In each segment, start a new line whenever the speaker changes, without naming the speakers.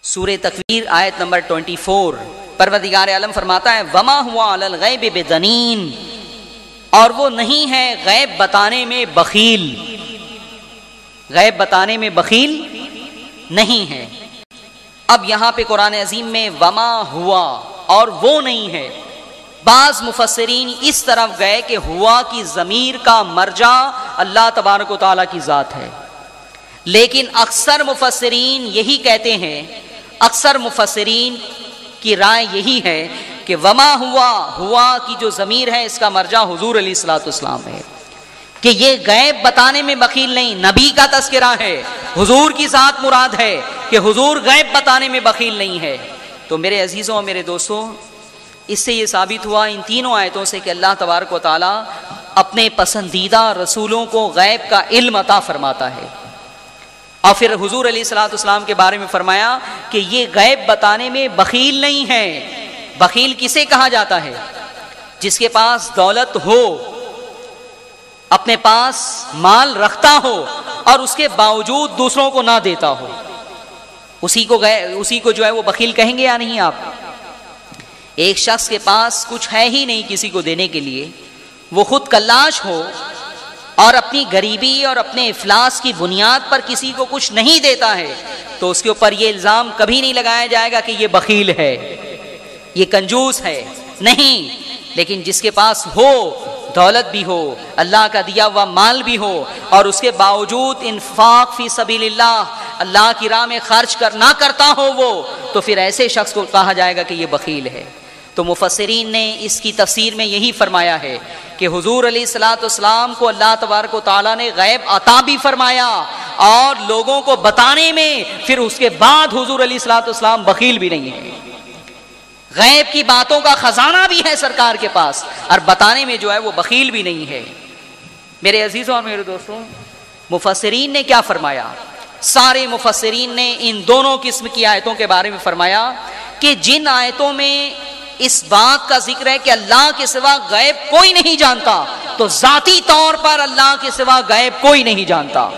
سورہ تکویر آیت نمبر 24 پروردگار عالم فرماتا ہے وما ہوا علی الغیب بضنین، اور وہ نہیں ہے غیب بتانے میں بخیل، غیب بتانے میں بخیل نہیں ہے۔ اب یہاں پہ قرآن عظیم میں وما ہوا اور وہ نہیں ہے، بعض مفسرین اس طرف گئے کہ ہوا کی ضمیر کا مرجع اللہ تبارک و تعالیٰ کی ذات ہے، لیکن اکثر مفسرین یہی کہتے ہیں، اکثر مفسرین کی رائے یہی ہے کہ وما ہوا کی جو ضمیر ہے اس کا مرجع حضور علیہ الصلوۃ والسلام ہے، کہ یہ غیب بتانے میں بخیل نہیں، نبی کا تذکرہ ہے، حضور کی ذات مراد ہے کہ حضور غیب بتانے میں بخیل نہیں ہے۔ تو میرے عزیزوں اور میرے دوستوں، اس سے یہ ثابت ہوا ان تینوں آیتوں سے کہ اللہ تبارک و تعالیٰ اپنے پسندیدہ رسولوں کو غیب کا علم عطا فرماتا ہے، اور پھر حضور علیہ الصلوۃ والسلام کے بارے میں فرمایا کہ یہ غیب بتانے میں بخیل نہیں ہے۔ بخیل کسے کہا جاتا ہے؟ جس کے پاس دولت ہو، اپنے پاس مال رکھتا ہو اور اس کے باوجود دوسروں کو نہ دیتا ہو، اسی کو جو ہے وہ بخیل کہیں گے یا نہیں آپ؟ ایک شخص کے پاس کچھ ہے ہی نہیں کسی کو دینے کے لیے، وہ خود کلاش ہو اور اپنی غریبی اور اپنے افلاس کی بنیاد پر کسی کو کچھ نہیں دیتا ہے، تو اس کے اوپر یہ الزام کبھی نہیں لگایا جائے گا کہ یہ بخیل ہے، یہ کنجوس ہے، نہیں۔ لیکن جس کے پاس ہو، دولت بھی ہو، اللہ کا دیا ہوا مال بھی ہو، اور اس کے باوجود انفاق فی سبیل اللہ کی راہ میں خرچ نہ کرتا ہو وہ، تو پھر ایسے شخص کو کہا جائے گا کہ یہ بخیل ہے۔ تو مفسرین نے اس کی تفسیر میں یہی فرمایا ہے کہ حضور علیہ الصلوۃ والسلام کو اللہ تبارک و تعالیٰ نے غیب عطا بھی فرمایا، اور لوگوں کو بتانے میں پھر اس کے بعد حضور علیہ الصلوۃ والسلام بخیل بھی نہیں ہے۔ غیب کی باتوں کا خزانہ بھی ہے سرکار کے پاس، اور بتانے میں جو ہے وہ بخیل بھی نہیں ہے۔ میرے عزیزوں اور میرے دوستوں، مفسرین نے کیا فرمایا؟ سارے مفسرین نے ان دونوں قسم کی آیتوں کے بارے میں فرمایا کہ جن آیتوں میں اس بات کا ذکر ہے کہ اللہ کے سوا غیب کوئی نہیں جانتا، تو ذاتی طور پر اللہ کے سوا غیب کوئی نہیں جانتا،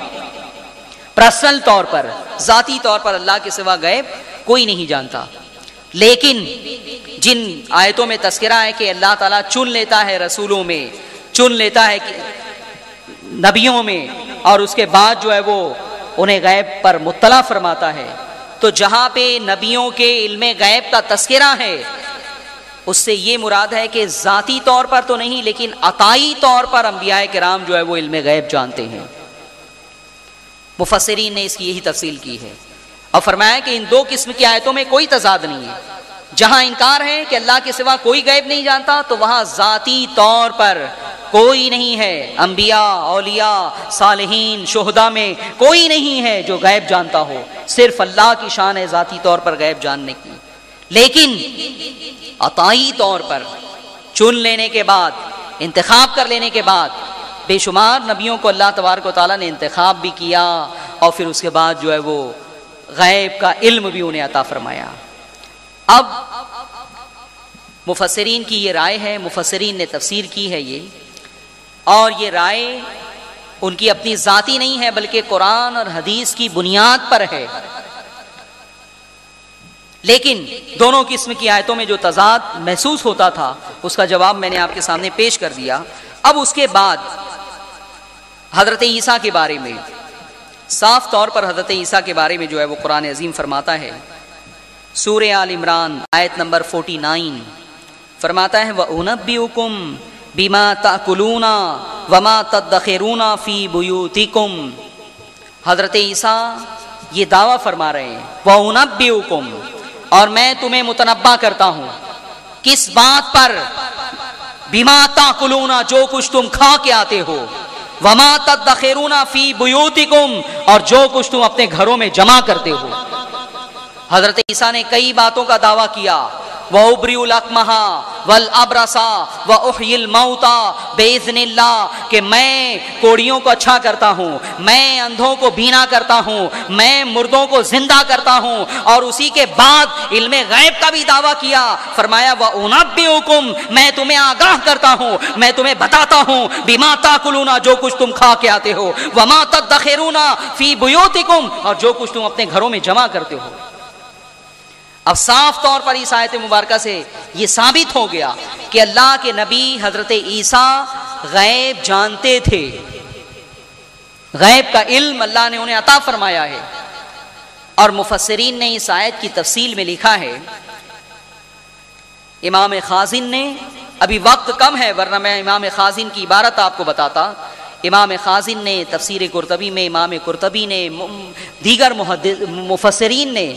پرسنل طور پر، ذاتی طور پر اللہ کے سوا غیب کوئی نہیں جانتا۔ لیکن جن آیتوں میں تذکرہ ہے کہ اللہ تعالیٰ چن لیتا ہے رسولوں میں، چن لیتا ہے نبیوں میں، اور اس کے بعد جو ہے وہ انہیں غیب پر مطلع فرماتا ہے، تو جہاں پہ نبیوں کے علم غیب کا تذکرہ ہے، اس سے یہ مراد ہے کہ ذاتی طور پر تو نہیں، لیکن عطائی طور پر انبیاء کرام جو ہے وہ علم غیب جانتے ہیں۔ مفسرین نے اس کی یہی تفصیل کی ہے، اور فرمایا کہ ان دو قسم کی آیتوں میں کوئی تضاد نہیں ہے۔ جہاں انکار ہے کہ اللہ کے سوا کوئی غیب نہیں جانتا، تو وہاں ذاتی طور پر کوئی نہیں ہے، انبیاء، اولیاء، صالحین، شہداء میں کوئی نہیں ہے جو غیب جانتا ہو، صرف اللہ کی شان ہے ذاتی طور پر غیب جاننے کی۔ لیکن عطائی طور پر چن لینے کے بعد، انتخاب کر لینے کے بعد، بے شمار نبیوں کو اللہ تبارک و تعالیٰ نے انتخاب بھی کیا، اور پھر اس کے بعد جو ہے وہ غیب کا علم بھی انہیں عطا فرمایا۔ اب مفسرین کی یہ رائے ہے، مفسرین نے تفسیر کی ہے یہ، اور یہ رائے ان کی اپنی ذاتی نہیں ہے بلکہ قرآن اور حدیث کی بنیاد پر ہے۔ لیکن دونوں قسم کی آیتوں میں جو تضاد محسوس ہوتا تھا اس کا جواب میں نے آپ کے سامنے پیش کر دیا۔ اب اس کے بعد حضرت عیسیٰ کے بارے میں صاف طور پر حضرت عیسیٰ کے بارے میں جو ہے وہ قرآن عظیم فرماتا ہے، سورہ آل عمران آیت نمبر 49 فرماتا ہے وَأُنَبِّئُكُم بِمَا تَأْكُلُونَ وَمَا تَدَّخِرُونَ فِي بُيُوتِكُمْ۔ حضرت عیسیٰ یہ دعویٰ فرما رہے ہیں وَأُنَبِّئُكُم، اور میں تمہیں متنبہ کرتا ہوں، کس بات پر؟ بِمَا تَأْكُلُونَ، جو کچھ تم کھا کے آتے ہو، وَمَا تَدَّخِرُونَ فِي بُيُوتِكُمْ، اور جو کچھ تم اپنے گھروں میں جمع کرتے ہو۔ حضرت عیسیٰ نے کئی باتوں کا دعویٰ کیا، وَأُبْرِئُ الْأَكْمَحَ وَالْأَبْرَصَ وَأُحْيِي الْمَوْتَى بِإِذْنِ اللَّهِ، کہ میں کوڑیوں کو اچھا کرتا ہوں، میں اندھوں کو بینا کرتا ہوں، میں مردوں کو زندہ کرتا ہوں، اور اسی کے بعد علم غیب کا بھی دعویٰ کیا، فرمایا وَأُنَبِّئُكُم، میں تمہیں آگاہ کرتا ہوں، میں تمہیں بتاتا ہوں، بِمَا تَأْكُلُونَ، جو کچھ تم کھا کے آتے ہو، وَمَا تَدَّخِرُونَ فِي بُيُوتِكُمْ، اور جو کچھ تم اپنے گھروں میں جمع کرتے ہو۔ اب صاف طور پر اس آیت مبارکہ سے یہ ثابت ہو گیا کہ اللہ کے نبی حضرت عیسیٰ غیب جانتے تھے، غیب کا علم اللہ نے انہیں عطا فرمایا ہے۔ اور مفسرین نے اس آیت کی تفصیل میں لکھا ہے، امام خازن نے، ابھی وقت کم ہے ورنہ میں امام خازن کی عبارت آپ کو بتاتا، امام خازن نے تفسیر قرطبی میں، امام قرطبی نے، دیگر مفسرین نے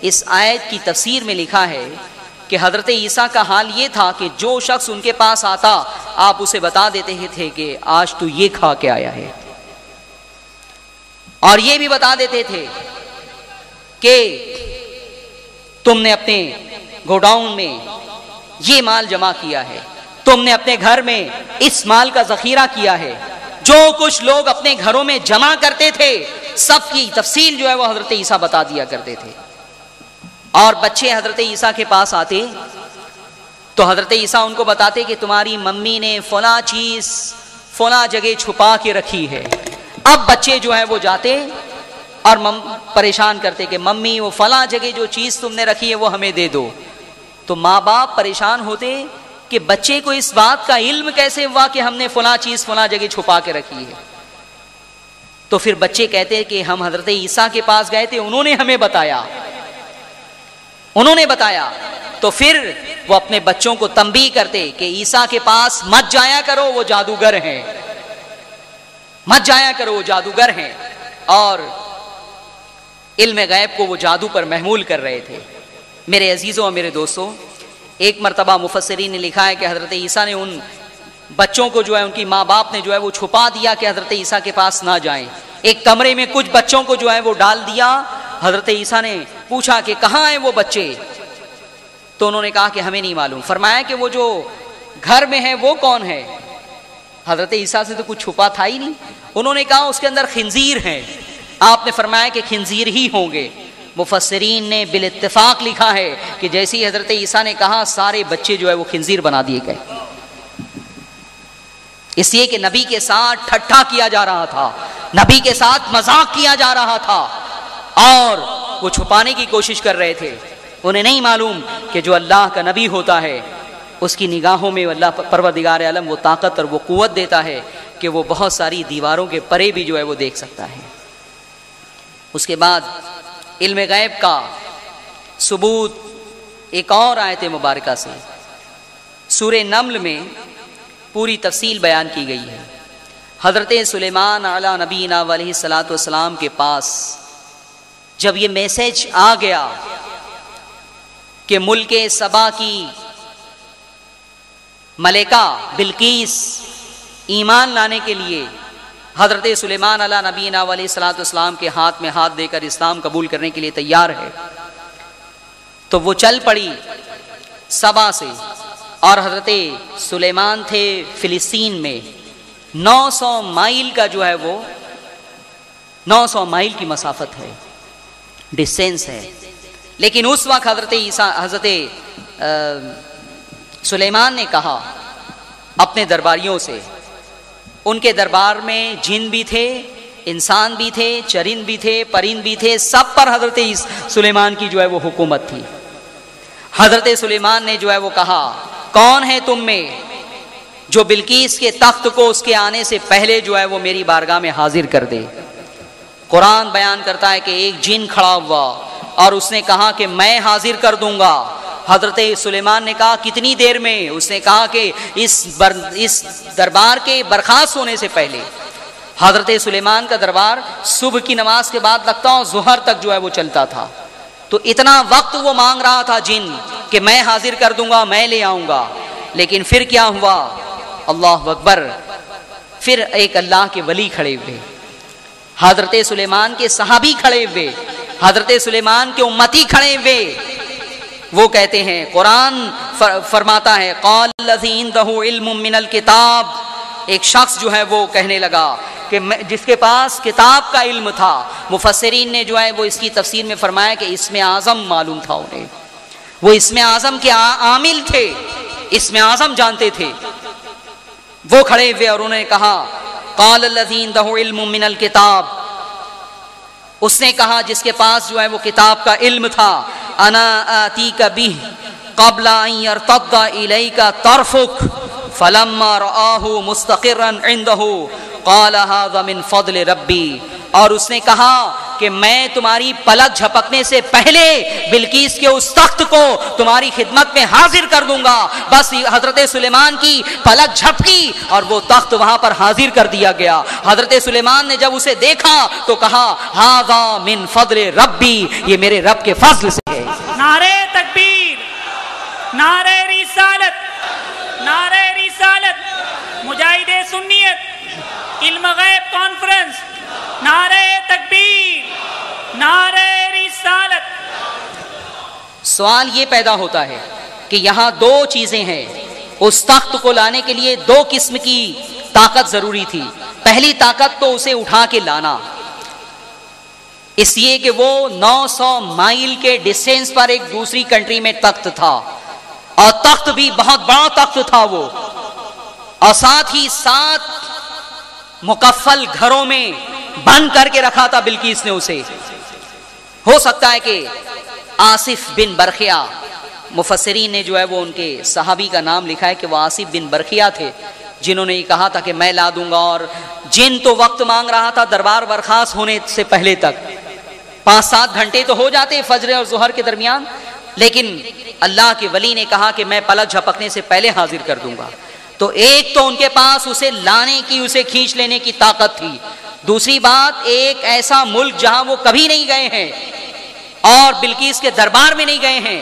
اس آیت کی تفسیر میں لکھا ہے کہ حضرت عیسیٰ کا حال یہ تھا کہ جو شخص ان کے پاس آتا آپ اسے بتا دیتے تھے کہ آج تو یہ کھا کے آیا ہے، اور یہ بھی بتا دیتے تھے کہ تم نے اپنے گوڈاؤن میں یہ مال جمع کیا ہے، تم نے اپنے گھر میں اس مال کا ذخیرہ کیا ہے۔ جو کچھ لوگ اپنے گھروں میں جمع کرتے تھے سب کی تفصیل جو ہے وہ حضرت عیسیٰ بتا دیا کرتے تھے۔ اور بچے حضرت عیسیٰ کے پاس آتے تو حضرت عیسیٰ ان کو بتاتے کہ تمہاری ممی نے فلاں چیز فلاں جگہ چھپا کے رکھی ہے۔ اب بچے جو ہے وہ جاتے اور پریشان کرتے کہ ممی وہ فلاں جگہ جو چیز تم نے رکھی ہے وہ ہمیں دے دو۔ تو ماں باپ پریشان ہوتے کہ بچے کو اس بات کا علم کیسے ہوا کہ ہم نے فلاں چیز فلاں جگہ چھپا کے رکھی ہے۔ تو پھر بچے کہتے کہ ہم حضرت عیسیٰ کے پاس گئے تھے، انہوں نے ہمیں بتایا، انہوں نے بتایا۔ تو پھر وہ اپنے بچوں کو تنبیہ کرتے کہ عیسیٰ کے پاس مت جایا کرو، وہ جادوگر ہیں، مت جایا کرو، وہ جادوگر ہیں، اور علم غیب کو وہ جادو پر محمول کر رہے تھے۔ میرے عزیزوں اور میرے دوستوں، ایک مرتبہ مفسرین نے لکھا ہے کہ حضرت عیسیٰ نے ان بچوں کو جو ہے ان کی ماں باپ نے جو ہے وہ چھپا دیا کہ حضرت عیسیٰ کے پاس نہ جائیں۔ ایک کمرے میں کچھ بچوں کو جو ہے وہ ڈال دیا۔ حضرت عیسیٰ نے پوچھا کہ کہاں ہیں وہ بچے؟ تو انہوں نے کہا کہ ہمیں نہیں معلوم۔ فرمایا کہ وہ جو گھر میں ہے وہ کون ہے؟ حضرت عیسیٰ سے تو کچھ چھپا تھا ہی نہیں۔ انہوں نے کہا اس کے اندر خنزیر ہیں۔ آپ نے فرمایا کہ خنزیر ہی ہوں گے۔ مفسرین نے بالاتفاق لکھا ہے کہ جیسی حضرت عیسیٰ نے کہا سارے بچے جو ہے وہ خنزیر بنا دیے گئے، اس لیے کہ نبی کے ساتھ ٹھٹھا کیا جا رہا تھا، نبی کے ساتھ مذاق کیا جا رہا تھا، اور وہ چھپانے کی کوشش کر رہے تھے۔ انہیں نہیں معلوم کہ جو اللہ کا نبی ہوتا ہے اس کی نگاہوں میں اللہ پروردگار عالم وہ طاقت اور وہ قوت دیتا ہے کہ وہ بہت ساری دیواروں کے پرے بھی جو ہے وہ دیکھ سکتا ہے۔ اس کے بعد علم غیب کا ثبوت ایک اور آیت مبارکہ سے سورہ نمل میں پوری تفصیل بیان کی گئی ہے۔ حضرت سلیمان علی نبینا علیہ الصلوۃ والسلام کے پاس جب یہ میسج آ گیا کہ ملک سبا کی ملکہ بلقیس ایمان لانے کے لیے حضرت سلیمان علی نبینا علیہ الصلوۃ والسلام کے ہاتھ میں ہاتھ دے کر اسلام قبول کرنے کے لیے تیار ہے، تو وہ چل پڑی سبا سے، اور حضرت سلیمان تھے فلسطین میں۔ 900 مائل کا جو ہے وہ 900 مائل کی مسافت ہے، ڈسٹینس ہے، لیکن اس وقت حضرت سلیمان نے کہا اپنے درباریوں سے، ان کے دربار میں جن بھی تھے، انسان بھی تھے، چرند بھی تھے، پرند بھی تھے، سب پر حضرت سلیمان کی جو ہے وہ حکومت تھی۔ حضرت سلیمان نے جو ہے وہ کہا کون ہے تم میں جو بلقیس کے تخت کو اس کے آنے سے پہلے جو ہے وہ میری بارگاہ میں حاضر کر دے۔ قرآن بیان کرتا ہے کہ ایک جن کھڑا ہوا اور اس نے کہا کہ میں حاضر کر دوں گا۔ حضرت سلیمان نے کہا کتنی دیر میں؟ اس نے کہا کہ اس دربار کے برخاست ہونے سے پہلے۔ حضرت سلیمان کا دربار صبح کی نماز کے بعد لگتا ہوں ظہر تک جو ہے وہ چلتا تھا، تو اتنا وقت وہ مانگ رہا تھا جن کہ میں حاضر کر دوں گا، میں لے آؤں گا۔ لیکن پھر کیا ہوا؟ اللہ اکبر، پھر ایک اللہ کے ولی کھڑے ہوئے، حضرت سلیمان کے صحابی کھڑے ہوئے، حضرت سلیمان کے امتی کھڑے ہوئے۔ وہ کہتے ہیں، قرآن فرماتا ہے قال الذی عندہ علم من الکتاب، ایک شخص جو ہے وہ کہنے لگا کہ جس کے پاس کتاب کا علم تھا۔ مفسرین نے جو ہے وہ اس کی تفسیر میں فرمایا کہ اسم اعظم معلوم تھا انہیں، وہ اسم اعظم کے عامل تھے، اسم اعظم جانتے تھے۔ وہ کھڑے ہوئے اور انہوں نے کہا قال الذی عندہ علم من الکتاب، اس نے کہا جس کے پاس جو ہے وہ کتاب کا علم تھا، انا آتیک بہ قبل ان یرتد الیک طرفک فلما رآہ مستقرا عنده قال هذا من فضل ربی، اور اس نے کہا کہ میں تمہاری پلک جھپکنے سے پہلے بلقیس کے اس تخت کو تمہاری خدمت میں حاضر کر دوں گا۔ بس حضرت سلیمان کی پلک جھپکی اور وہ تخت وہاں پر حاضر کر دیا گیا۔ حضرت سلیمان نے جب اسے دیکھا تو کہا ھذا من فضل ربی، یہ میرے رب کے فضل سے ہے۔
نعرہ تکبیر، نعرہ رسالت، نعرہ رسالت، مجاہد سنیت، علم غیب کانفرنس، نعرہ تکبیر، نعرہ رسالت۔
سوال یہ پیدا ہوتا ہے کہ یہاں دو چیزیں ہیں، اس تخت کو لانے کے لیے دو قسم کی طاقت ضروری تھی۔ پہلی طاقت تو اسے اٹھا کے لانا، اس لیے کہ وہ 900 مائل کے ڈسٹینس پر ایک دوسری کنٹری میں تخت تھا، اور تخت بھی بہت بڑا تخت تھا وہ، اور ساتھ ہی 7 مکفل گھروں میں بند کر کے رکھا تھا بلقیس نے اسے۔ ہو سکتا ہے کہ آصف بن برخیا، مفسرین نے جو ہے وہ ان کے صحابی کا نام لکھا ہے کہ وہ آصف بن برخیا تھے، جنہوں نے یہ کہا تھا کہ میں لا دوں گا، اور جن تو وقت مانگ رہا تھا دربار برخاست ہونے سے پہلے تک 5-7 گھنٹے تو ہو جاتے فجر اور ظہر کے درمیان، لیکن اللہ کے ولی نے کہا کہ میں پلک جھپکنے سے پہلے حاضر کر دوں گا۔ تو ایک تو ان کے پاس اسے لانے کی، اسے کھینچ لینے کی طاقت تھی، دوسری بات ایک ایسا ملک جہاں وہ کبھی نہیں گئے ہیں اور بلقیس کے دربار میں نہیں گئے ہیں،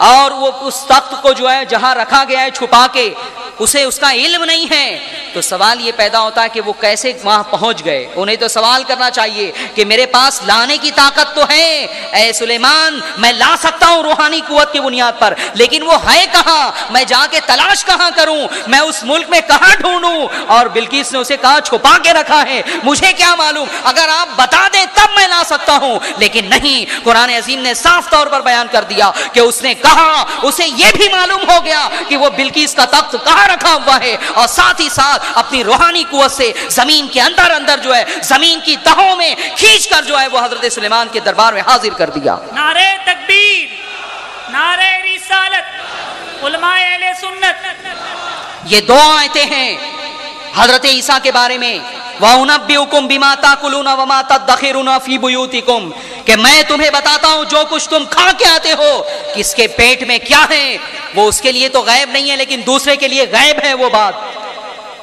اور وہ اس تخت کو جو ہے جہاں رکھا گیا ہے چھپا کے اسے اس کا علم نہیں ہے، تو سوال یہ پیدا ہوتا ہے کہ وہ کیسے وہاں پہنچ گئے۔ انہیں تو سوال کرنا چاہیے کہ میرے پاس لانے کی طاقت تو ہے، اے سلیمان میں لا سکتا ہوں روحانی قوت کی بنیاد پر، لیکن وہ ہے کہاں، میں جا کے تلاش کہاں کروں، میں اس ملک میں کہاں ڈھونڈوں؟ اور بلقیس نے اسے کہا چھپا کے رکھا ہے، مجھے کیا معلوم، اگر آپ بتا دیں تب میں لا سکتا ہوں، لیکن نہیں، قرآن عظیم نے صاف طور پر بیان کر دیا کہ اس نے کہا، اسے یہ بھی معلوم ہو گیا کہ وہ بلقیس کا تخت کہاں رکھا ہوا ہے، اور ساتھ ہی ساتھ اپنی روحانی قوت سے زمین کے اندر جو ہے زمین کی تہوں میں کھینچ کر جو ہے وہ حضرت سلیمان کے دربار میں حاضر کر دیا۔
نعرہ تکبیر، نعرہ رسالت، علماء اہل سنت۔
یہ دو آیتیں ہیں حضرت عیسیٰ کے بارے میں، وَأُنَبِّئُكُم بِمَا تَأْكُلُونَ وَمَا تَدَّخِرُونَ فِي بُيُوتِكُمْ، کہ میں تمہیں بتاتا ہوں جو کچھ تم کھا کے آتے ہو کس کے پیٹ میں کیا ہے، وہ اس کے لیے تو غیب نہیں ہے لیکن دوسرے کے لیے غیب ہے وہ بات،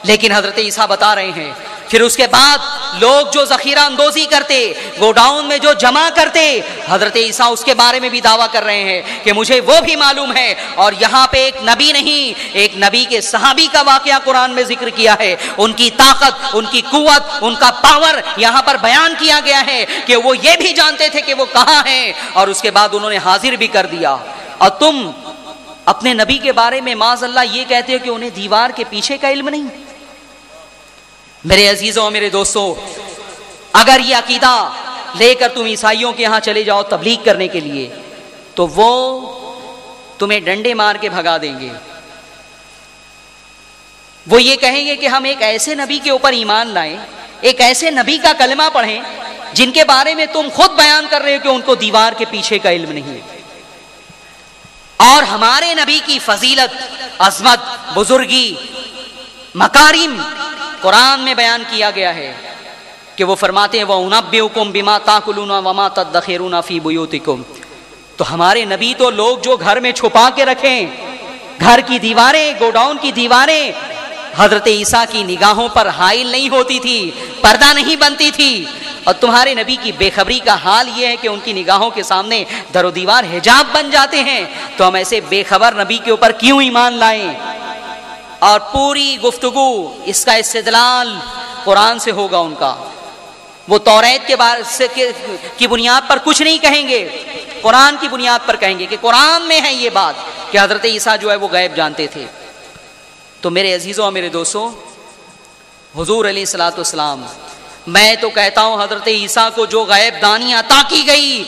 لیکن حضرت عیسیٰ بتا رہے ہیں۔ پھر اس کے بعد لوگ جو ذخیرہ اندوزی کرتے، گوڈاؤن میں جو جمع کرتے، حضرت عیسیٰ اس کے بارے میں بھی دعویٰ کر رہے ہیں کہ مجھے وہ بھی معلوم ہے، اور یہاں پہ ایک نبی نہیں، ایک نبی کے صحابی کا واقعہ قرآن میں ذکر کیا ہے، ان کی طاقت، ان کی قوت، ان کا پاور یہاں پر بیان کیا گیا ہے کہ وہ یہ بھی جانتے تھے کہ وہ کہاں ہیں، اور اس کے بعد انہوں نے حاضر بھی کر دیا۔ اور تم اپنے نبی کے بارے میں معاذ اللہ یہ کہتے ہو کہ انہیں دیوار کے پیچھے کا علم نہیں۔ میرے عزیزوں اور میرے دوستوں، اگر یہ عقیدہ لے کر تم عیسائیوں کے یہاں چلے جاؤ تبلیغ کرنے کے لیے تو وہ تمہیں ڈنڈے مار کے بھگا دیں گے۔ وہ یہ کہیں گے کہ ہم ایک ایسے نبی کے اوپر ایمان لائیں، ایک ایسے نبی کا کلمہ پڑھیں جن کے بارے میں تم خود بیان کر رہے ہو کہ ان کو دیوار کے پیچھے کا علم نہیں ہے۔ اور ہمارے نبی کی فضیلت، عظمت، بزرگی، مکارم قرآن میں بیان کیا گیا ہے کہ وہ فرماتے ہیں وَأُنَبِّئُكُم بِمَا تَأْكُلُونَ وَمَا تَدَّخِرُونَ فِي بُيُوتِكُمْ، تو ہمارے نبی تو لوگ جو گھر میں چھپا کے رکھیں، گھر کی دیواریں، گوڈاؤن کی دیواریں حضرت عیسیٰ کی نگاہوں پر حائل نہیں ہوتی تھی، پردہ نہیں بنتی تھی، اور تمہارے نبی کی بے خبری کا حال یہ ہے کہ ان کی نگاہوں کے سامنے در و دیوار حجاب بن جاتے ہیں، تو ہم ایسے بے خبر نبی کے اوپر کیوں ایمان لائیں؟ اور پوری گفتگو اس کا استدلال قرآن سے ہوگا ان کا، وہ توریت کے بارے سے کی بنیاد پر کچھ نہیں کہیں گے، قرآن کی بنیاد پر کہیں گے کہ قرآن میں ہے یہ بات کہ حضرت عیسیٰ جو ہے وہ غیب جانتے تھے۔ تو میرے عزیزوں اور میرے دوستوں، حضور علیہ الصلوۃ والسلام، میں تو کہتا ہوں حضرت عیسیٰ کو جو غیب دانی عطا کی گئی